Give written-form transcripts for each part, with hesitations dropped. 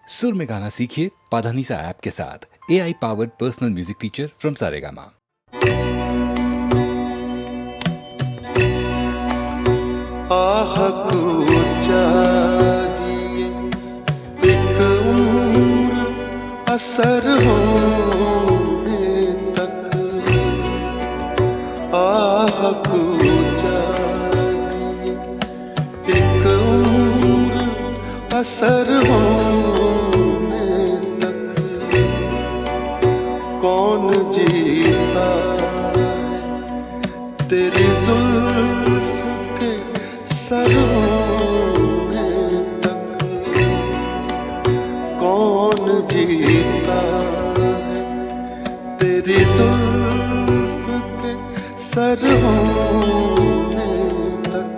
सुर में गाना सीखिए पाधानीसा ऐप के साथ। AI powered personal music teacher from Saregama. आह को चाहिए एक उम्र असर होने तक, आह को चाहिए एक उम्र असर होने तक। कौन जीता तेरी जुल्फ के सर होने तक, कौन जीता है तेरी जुल्फ के सर होने तक।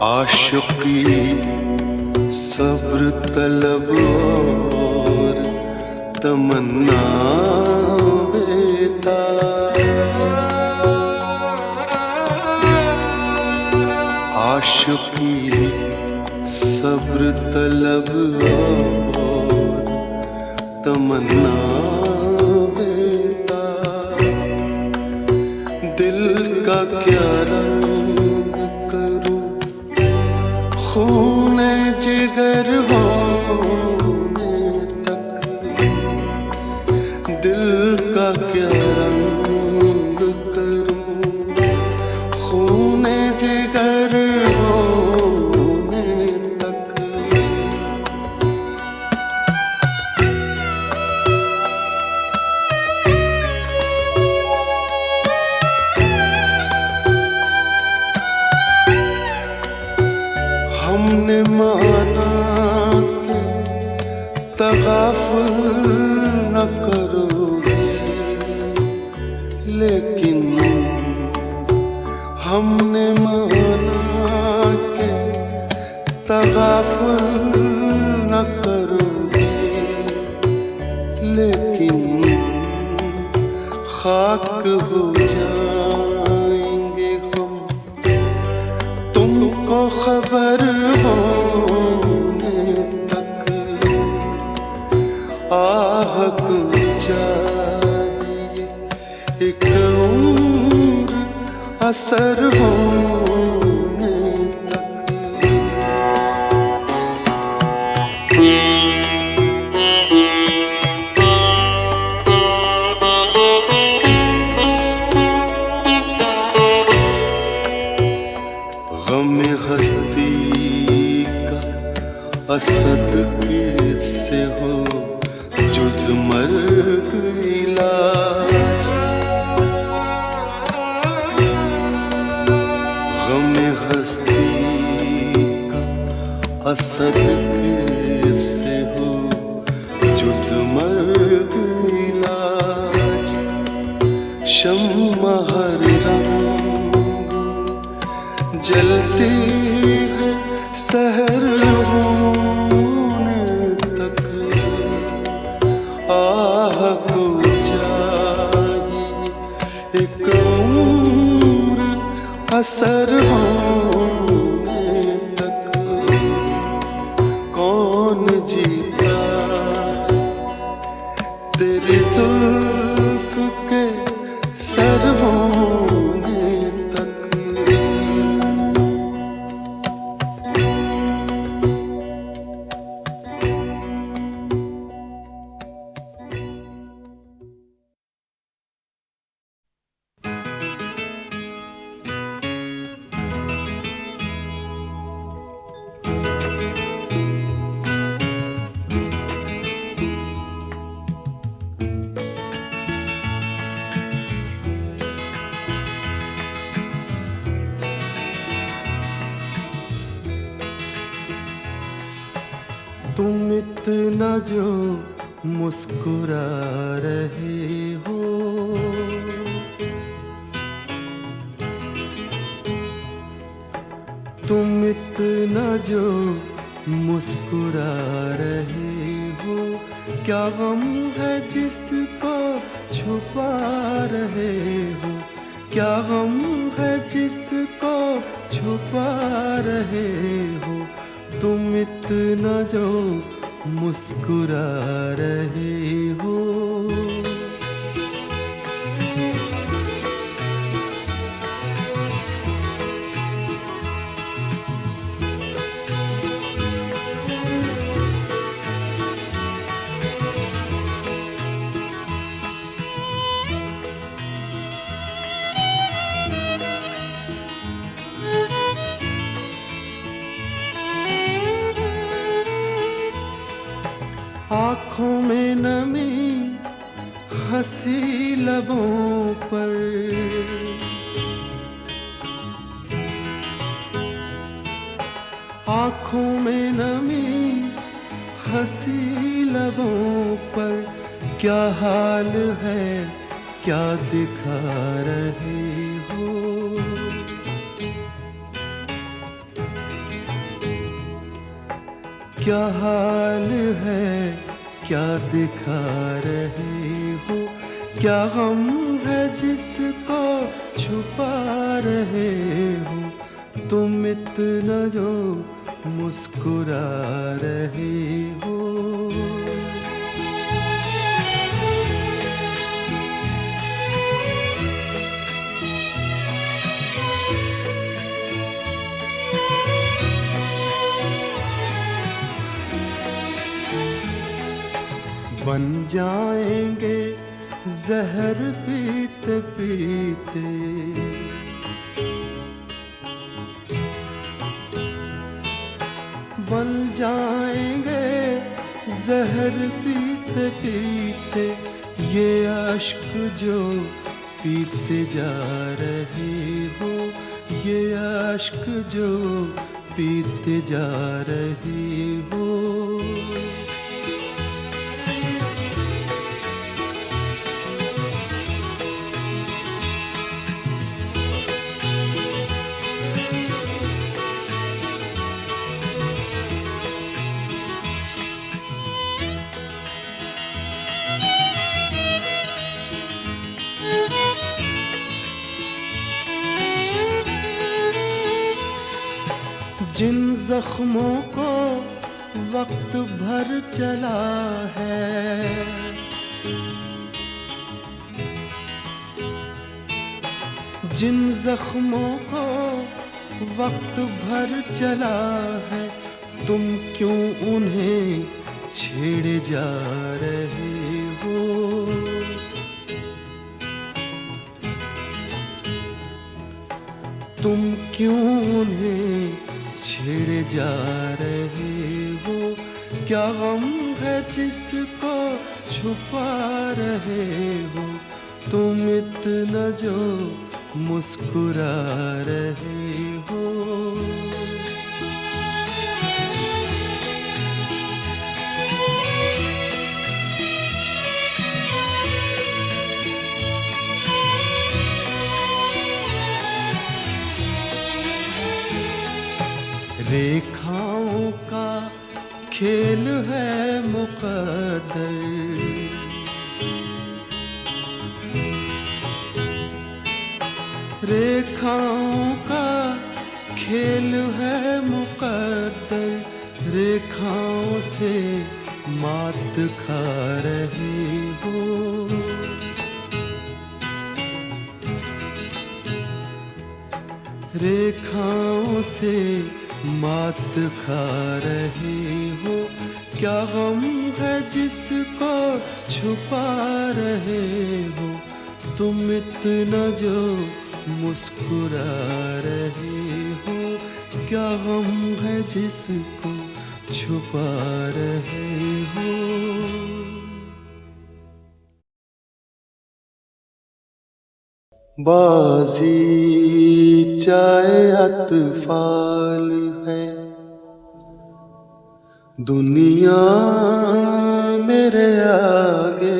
आशिकी सब्र तलब और तमन्ना बेताब, आशिकी सब्र तलब और तमन्ना बेताब। दिल का क्या रंग करूं खूने जिगर होने तक, दिल का क्या रंग करूं खूने जिगर होने तक। हमने माना कि तगाफुल न करोगे, लेकिन हमने माना कि तगाफुल न करोगे, लेकिन खाक हो जाएंगे हम तुमको खबर होने तक। आह को चाहिए एक उम्र असर होने तक। गम हस्ती का असद किससे हो जुज मर्ग इलाज। गम हस्ती का असद किससे हो जुज मर्ग इलाज। शम्मा हर रंग जलती है सहर होने तक। आह को चाहिए एक उम्र असर होने तक। कौन जीता तेरी जुल्फ के सर होने तक। तुम इतना जो मुस्कुरा रहे हो, तुम इतना जो मुस्कुरा रहे हो, क्या गम है जिसको छुपा रहे हो, क्या गम है जिसको छुपा रहे हो, तुम इतना जो मुस्कुरा रहे हो। आँखों में नमी हंसी लबों पर, आँखों में नमी हंसी लबों पर, क्या हाल है क्या दिखा रहे हो। क्या हाल है क्या दिखा रहे हो, क्या गम है जिसको छुपा रहे हो, तुम इतना जो मुस्कुरा रहे हो। बन जाएंगे जहर पीते पीते, बन जाएंगे जहर पीते पीते, ये अश्क जो पीते जा रहे हो, ये अश्क जो पीते जा रहे हो। जिन जख्मों को वक्त भर चला है, जिन जख्मों को वक्त भर चला है, तुम क्यों उन्हें छेड़े जा रहे हो। तुम क्यों उन्हें छेड़े जा रहे हो, क्या गम है जिसको छुपा रहे हो, तुम इतना जो मुस्कुरा रहे हो। रेखाओं का खेल है मुकद्दर, रेखाओं का खेल है मुकद्दर, रेखाओं से मात खा रहे हो। रेखाओं से मात खा रहे हो, क्या गम है जिसको छुपा रहे हो, तुम इतना जो मुस्कुरा रहे हो, क्या गम है जिसको छुपा रहे हो। बाजी चाहे अतफाल है, दुनिया मेरे आगे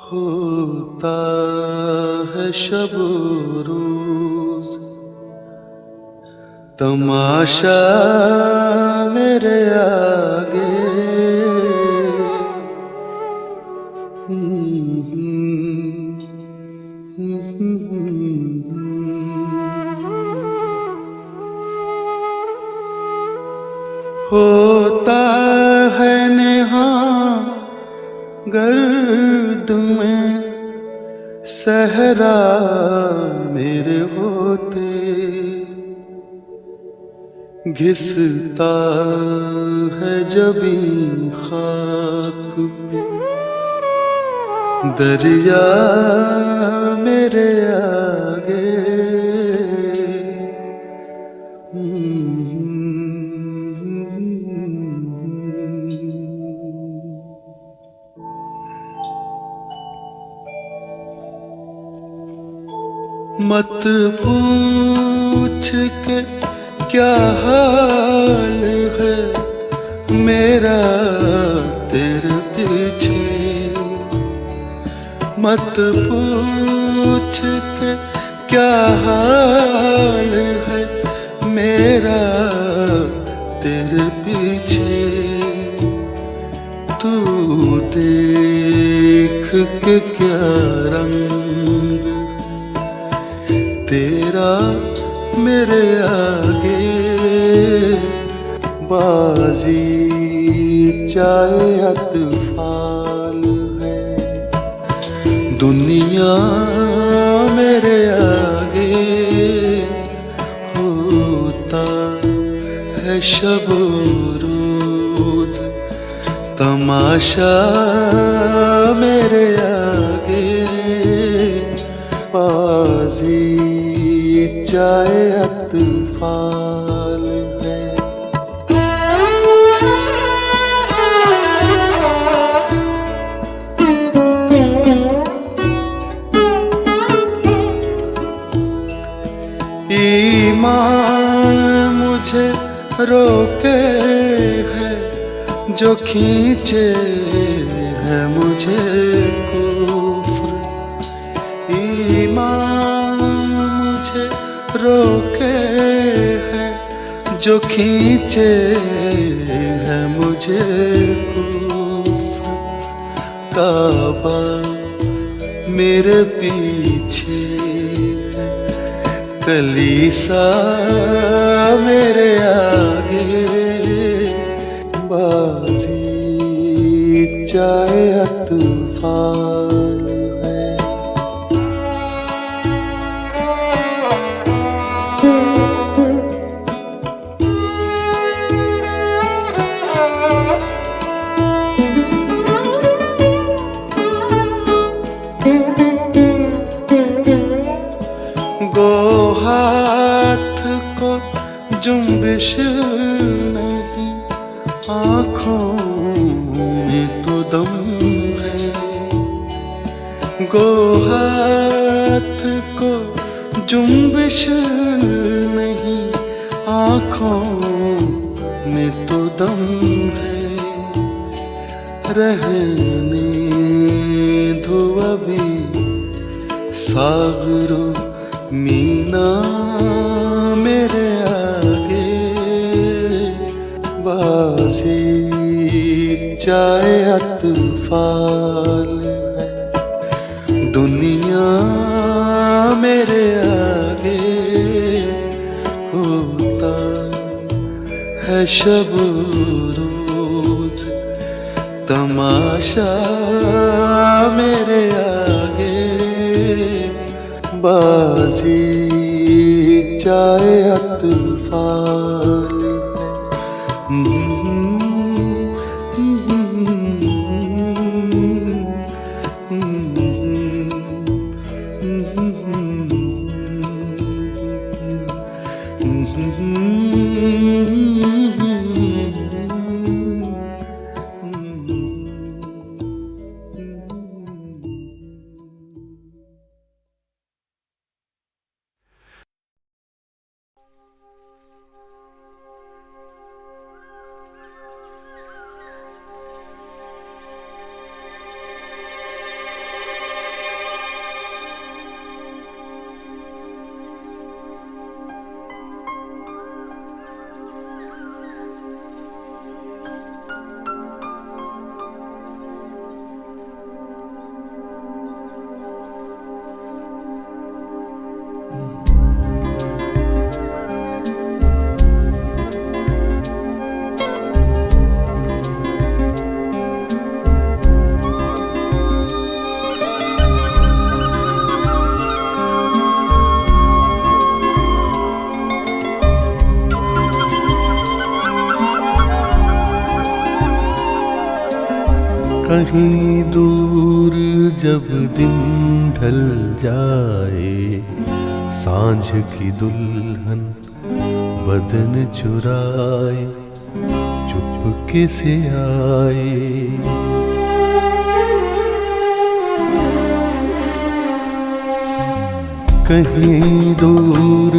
होता है शब रोज, तमाशा मेरे आगे। होता है नेहा गर्द में सहरा मेरे होते, घिसता है जबी खाक दरिया मेरे आगे। मत पूछ के क्या हाल है मेरा तेरे पीछे, मत पूछ के क्या हाल है मेरा तेरे पीछे। तू देख के क्या रंग तेरा मेरे आगे, बाजी चाहे अतफाल है दुनिया मेरे आगे। होता है शब रोज तमाशा मेरे आगे, बाजी चाहे अतफाल है। ईमान मुझे रोके है जो खींचे है मुझे कुफ्र, ईमान मुझे रोके है जो खींचे है मुझे कुफ्र। काबा मेरे पीछे है कलीसा मेरे आगे, बाजी चाहे अतफाल है। गो हाथ को जुम्बिश नहीं आँखों में तो दम है, गो हाथ को जुम्बिश नहीं आँखों में तो दम है। रहने दो अभी सागरो मीना मेरे आगे, बाजी चाहे अतफाल है दुनिया मेरे आगे। होता है शब रोज तमाशा मेरे आगे, बाजी चाहे अतफाल कहीं दूर जब दिन ढल जाए, सांझ की दुल्हन बदन चुराए चुपके से आए। कहीं दूर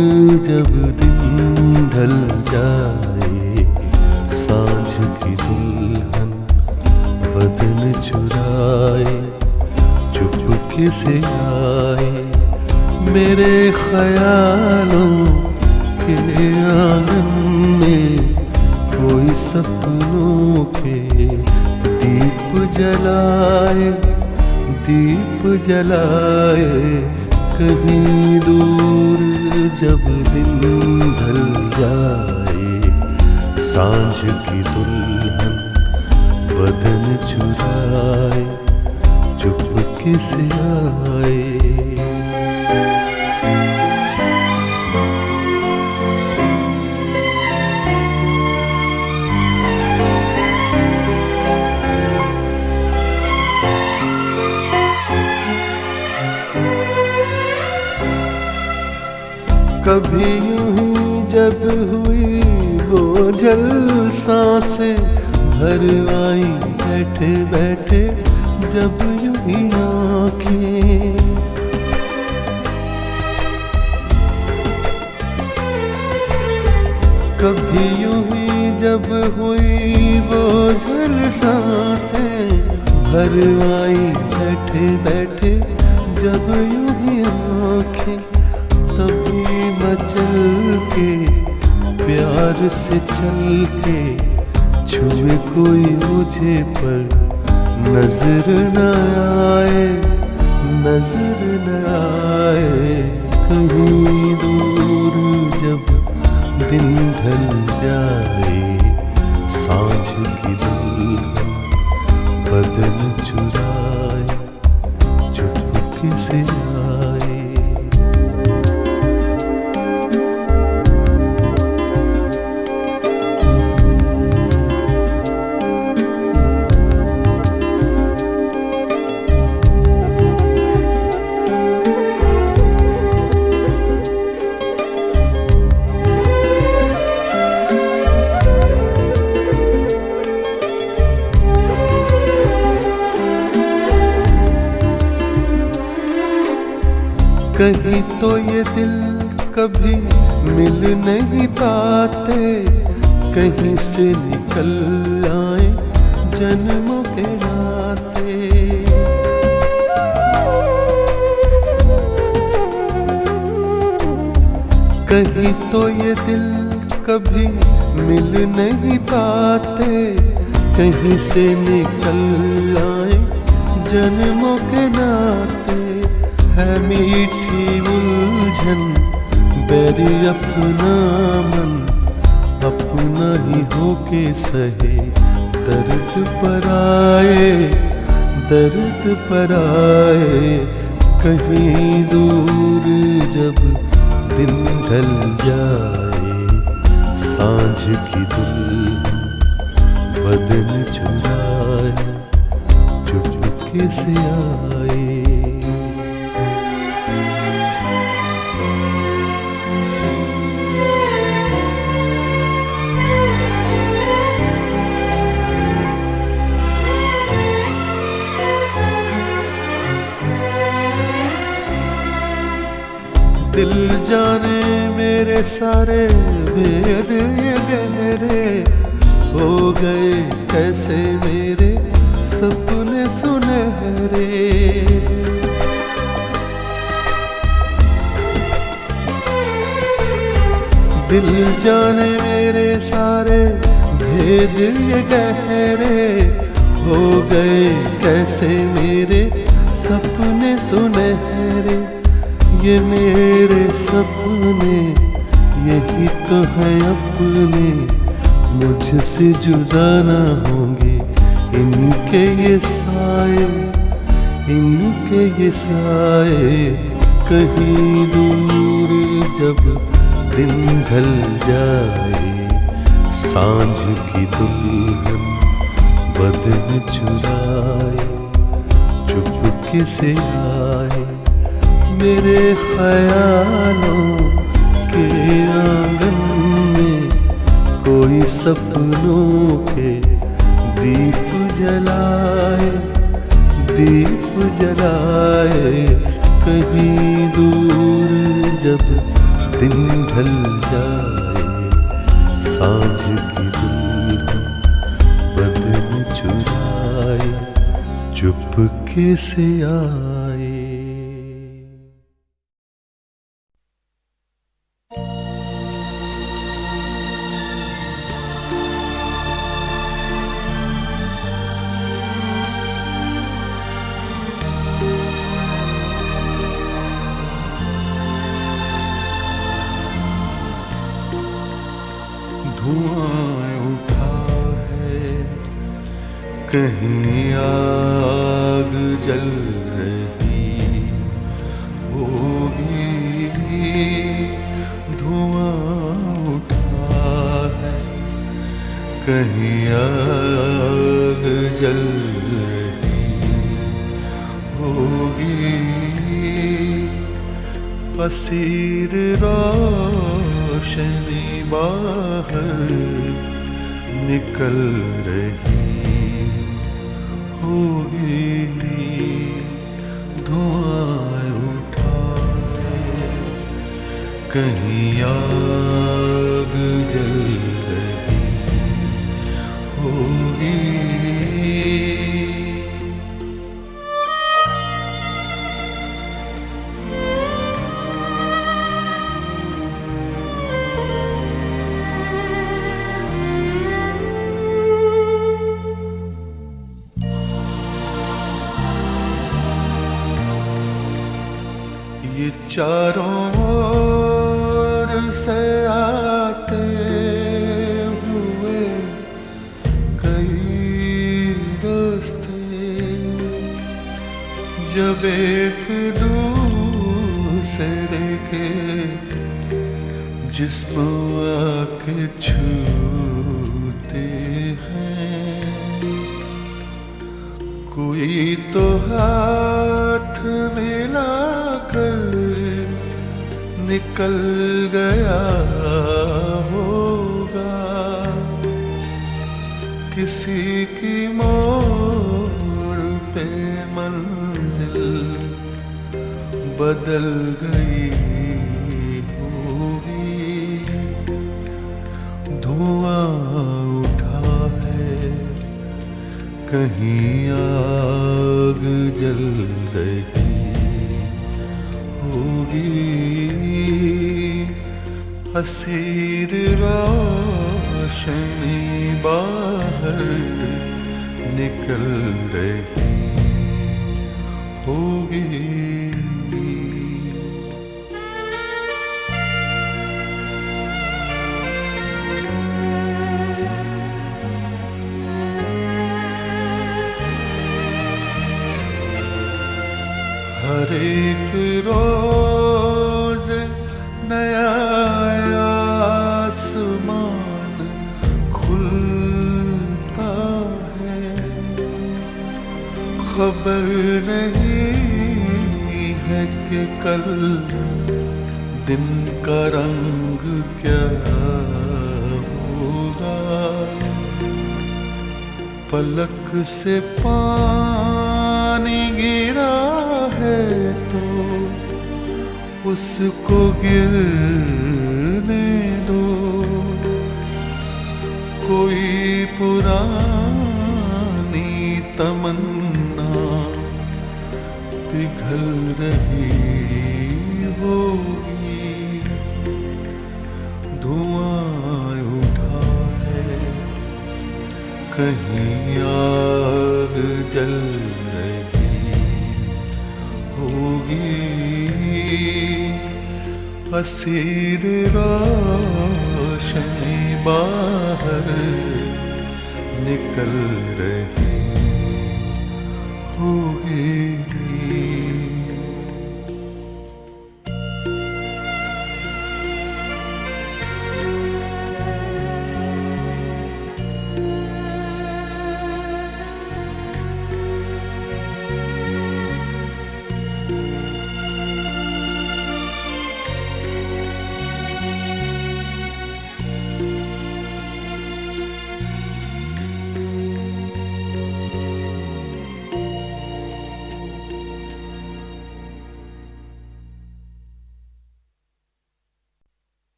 जब दिन ढल जाए, सांझ की दुल्हन बदन चुराए चुपके से आए। मेरे ख्यालों के आंगन में कोई सपनों के दीप जलाए, दीप जलाए। कहीं दूर जब दिन ढल जाए, सांझ की दुल्हन बदन चुराए चुपके से आए। कभी यूं ही जब हुई बोझल सांसें भर आई बैठे बैठे, जब यूं ही आँखें। कभी यूं ही जब हुई बोझल सांसें भर आई बैठे बैठे, जब यूं ही आँखें। तभी मचल के प्यार से चल के छुए कोई मुझे पर नजर न आए, नजर न आए। कहीं दूर जब दिन ढल जाए, सांझ की दुल्हन बदन चुराए चुपके से आए। कहीं तो ये दिल कभी मिल नहीं पाते, कहीं से निकल आए जन्मों के नाते। कहीं तो ये दिल कभी मिल नहीं पाते, कहीं से निकल आए जन्मों के नाते। है मीठी उलझन बैरी अपना मन, अपना ही होके सहे दर्द पर आए, दर्द पर आए। कहीं दूर जब दिन ढल जाए, सांझ की दुल्हन बदन चुराए चुपके से आए। दिल जाने मेरे सारे भेद ये गहरे हो गए कैसे मेरे सपने सुनहरे। दिल जाने मेरे सारे भेद ये गहरे हो गए कैसे मेरे सपने सुनहरे। ये मेरे सपने यही तो है अपने, मुझसे जुदा ना होंगे इनके ये साए, इनके ये साए। कहीं दूर जब दिन ढल जाए, सांझ की दुल्हन बदन चुराए चुपके से आए मेरे ख्यालों के आंगन में, कोई सपनों के दीप जलाए, दीप जलाए। कहीं दूर जब दिन ढल जाए, सांझ की दूर बदन चुराए चुपके से आए। धुआं उठा है, कहीं आग जल रही होगी। धुआं उठा है, कहीं आग जल रही होगी। असीर रोशनी बाहर निकल रही होगी। धुआं उठा है, कहीं आग जल रही होगी। ये चारों ओर से आते हुए कई रास्ते, जब एक दूसरे के जिस्म आके छूते हैं, कोई तो हाथ मिलाकर निकल गया होगा। किसी की मोड़ पे मंजिल बदल गई होगी। धुआं उठा है, कहीं आग जल रही होगी। असीर रोशनी बाहर निकल रही होगी। हर एक रोज नया आसमान खुलता है, खबर नहीं है कि कल दिन का रंग क्या होगा। पलक से पानी गिरा है तो उसको गिरने दो। कोई पुरानी तमन्ना पिघल रही होगी। धुआं उठा है, कहीं आग जल रही होगी। असीर रोशनी बाहर निकल रही होगी।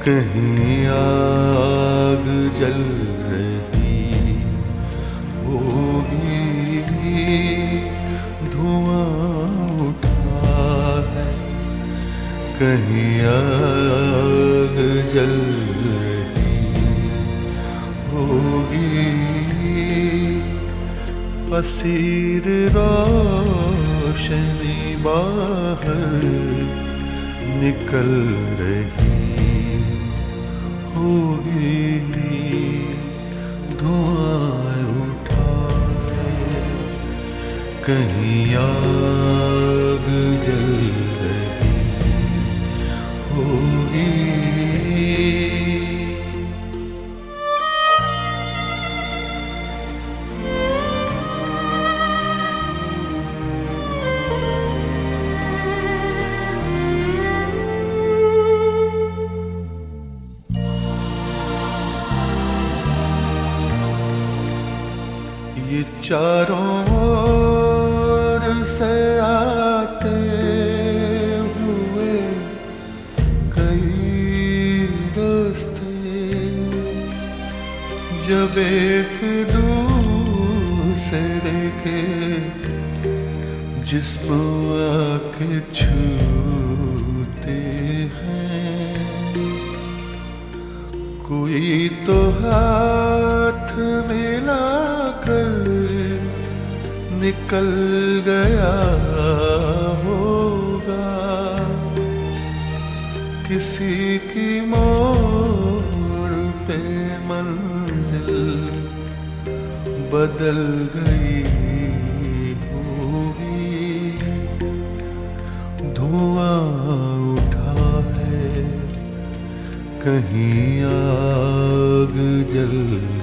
कहीं आग जल रही होगी, धुआं उठा है। कहीं आग जल रही होगी, पसीर रोशनी बाहर निकल रही होगी, धुआं उठा है। कहीं आग जल रही होगी। ये चारों ओर से आते हुए कई रास्ते, जब एक दूसरे के जिस्म आके छूते हैं, कोई तो हाथ मिलाकर निकल गया होगा। किसी की मोड़ पे मंजिल बदल गई होगी, धुआं उठा है। कहीं आग जल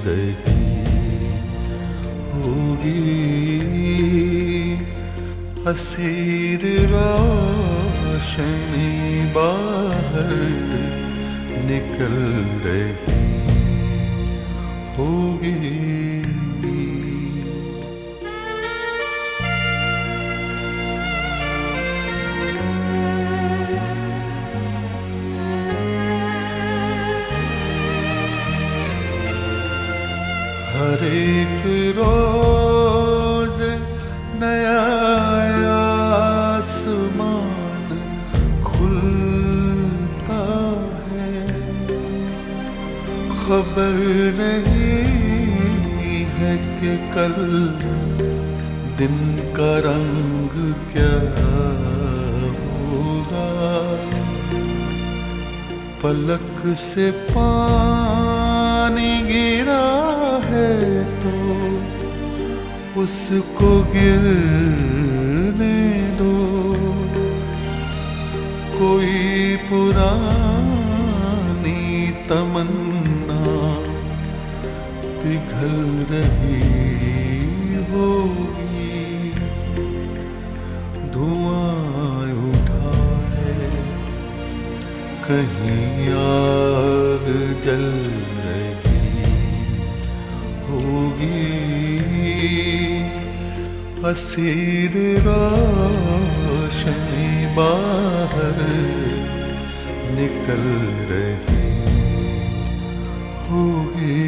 रही होगी, हसीर रोशनी बाहर निकल रही होगी। हर एक रोज नया आसमान खुलता है, खबर नहीं है कि कल दिन का रंग क्या होगा। पलक से पानी गिरा है तो उसको गिरने दो, कोई पुरानी तमन्ना पिघल रही होगी, धुआं उठा है। कहीं आग जल रही होगी, हसीर रोशनी बाहर निकल रही होगी।